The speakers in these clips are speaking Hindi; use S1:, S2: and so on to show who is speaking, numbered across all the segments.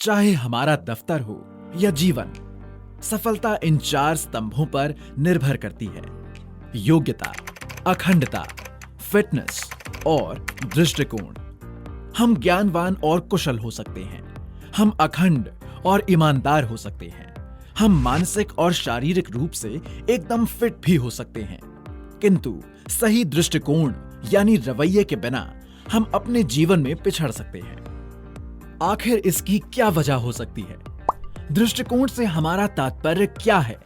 S1: चाहे हमारा दफ्तर हो या जीवन, सफलता इन चार स्तंभों पर निर्भर करती है: योग्यता, अखंडता, फिटनेस और दृष्टिकोण। हम ज्ञानवान और कुशल हो सकते हैं, हम अखंड और ईमानदार हो सकते हैं, हम मानसिक और शारीरिक रूप से एकदम फिट भी हो सकते हैं, किंतु सही दृष्टिकोण यानी रवैये के बिना हम अपने जीवन में पिछड़ सकते हैं। आखिर इसकी क्या वजह हो सकती है? दृष्टिकोण से हमारा तात्पर्य क्या है?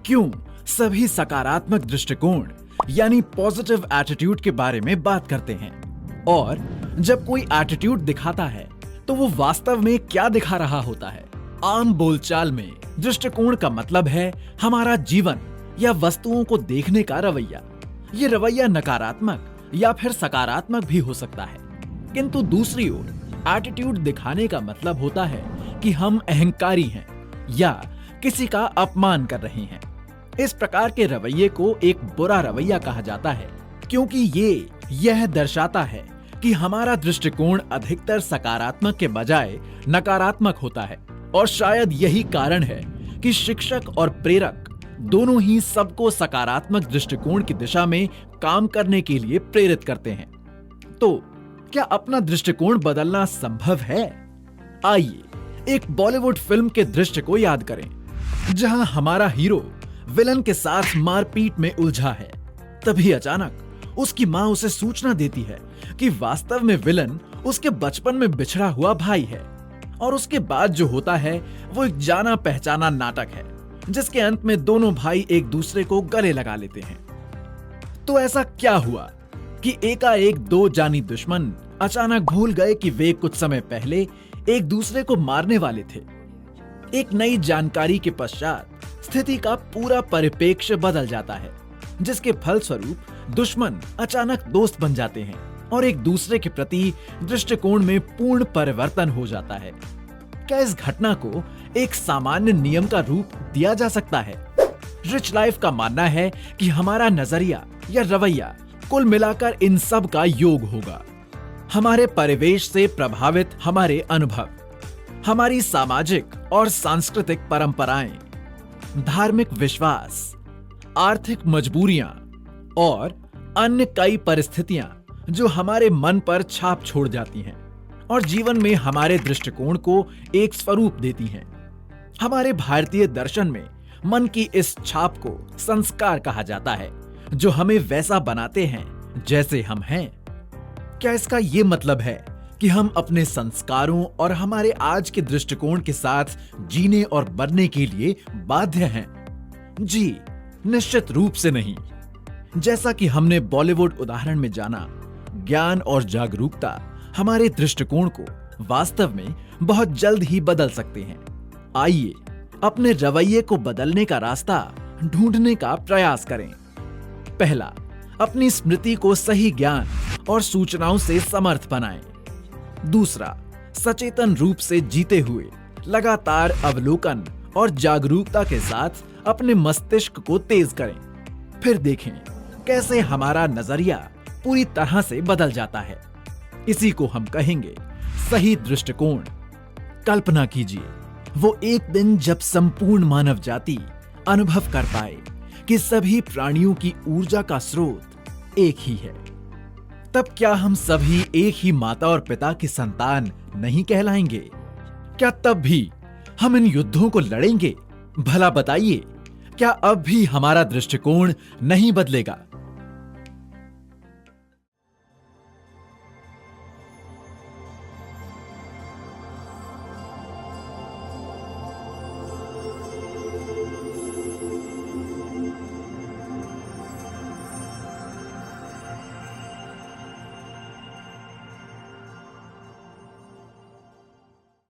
S1: क्यों सभी सकारात्मक दृष्टिकोण यानी पॉजिटिव एटीट्यूड के बारे में बात करते हैं? और जब कोई एटीट्यूड दिखाता है तो वो वास्तव में क्या दिखा रहा होता है? आम बोलचाल में दृष्टिकोण का मतलब है हमारा जीवन या वस्तुओं को देखने का रवैया। ये रवैया नकारात्मक या फिर सकारात्मक भी हो सकता है, किंतु दूसरी ओर एटीट्यूड दिखाने का मतलब होता है कि हम अहंकारी हैं या किसी का अपमान कर रहे हैं। इस प्रकार के रवैये को एक बुरा रवैया कहा जाता है, क्योंकि यह दर्शाता है कि हमारा दृष्टिकोण अधिकतर सकारात्मक के बजाय नकारात्मक होता है। और शायद यही कारण है कि शिक्षक और प्रेरक दोनों ही सबको सकारात्मक दृष्टिकोण की दिशा में काम करने के लिए प्रेरित करते हैं। तो क्या अपना दृष्टिकोण बदलना संभव है? आइए एक बॉलीवुड फिल्म के दृश्य को याद करें, जहां हमारा हीरो विलन के साथ मारपीट में उलझा है। तभी अचानक उसकी मां उसे सूचना देती है कि वास्तव में विलन उसके बचपन में बिछड़ा हुआ भाई है। और उसके बाद जो होता है वो एक जाना पहचाना नाटक है, जिसके अंत में दोनों भाई एक दूसरे को गले लगा लेते हैं। तो ऐसा क्या हुआ कि एकाएक दो जानी दुश्मन अचानक भूल गए कि वे कुछ समय पहले एक दूसरे को मारने वाले थे। एक नई जानकारी के पश्चात स्थिति का पूरा परिप्रेक्ष्य बदल जाता है, जिसके फलस्वरूप दुश्मन अचानक दोस्त बन जाते हैं और एक दूसरे के प्रति दृष्टिकोण में पूर्ण परिवर्तन हो जाता है। क्या इस घटना को एक सामान्य नियम का रूप दिया जा सकता है? रिच लाइफ का मानना है कि हमारा नजरिया या रवैया कुल मिलाकर इन सब का योग होगा। हमारे परिवेश से प्रभावित हमारे अनुभव, हमारी सामाजिक और सांस्कृतिक परंपराएं, धार्मिक विश्वास, आर्थिक मजबूरियां और अन्य कई परिस्थितियां जो हमारे मन पर छाप छोड़ जाती हैं और जीवन में हमारे दृष्टिकोण को एक स्वरूप देती हैं। हमारे भारतीय दर्शन में मन की इस छाप को संस्कार कहा जाता है, जो हमें वैसा बनाते हैं जैसे हम हैं। क्या इसका ये मतलब है कि हम अपने संस्कारों और हमारे आज के दृष्टिकोण के साथ जीने और बनने के लिए बाध्य हैं? जी, निश्चित रूप से नहीं। जैसा कि हमने बॉलीवुड उदाहरण में जाना, ज्ञान और जागरूकता हमारे दृष्टिकोण को वास्तव में बहुत जल्द ही बदल सकते हैं। आइए अपने रवैये को बदलने का रास्ता ढूंढने का प्रयास करें। पहला, अपनी स्मृति को सही ज्ञान और सूचनाओं से समर्थ बनाएं। दूसरा, सचेतन रूप से जीते हुए लगातार अवलोकन और जागरूकता के साथ अपने मस्तिष्क को तेज करें। फिर देखें कैसे हमारा नजरिया पूरी तरह से बदल जाता है। इसी को हम कहेंगे सही दृष्टिकोण। कल्पना कीजिए वो एक दिन जब संपूर्ण मानव जाति अनुभव कर पाए कि सभी प्राणियों की ऊर्जा का स्रोत एक ही है। तब क्या हम सभी एक ही माता और पिता की संतान नहीं कहलाएंगे? क्या तब भी हम इन युद्धों को लड़ेंगे? भला बताइए, क्या अब भी हमारा दृष्टिकोण नहीं बदलेगा?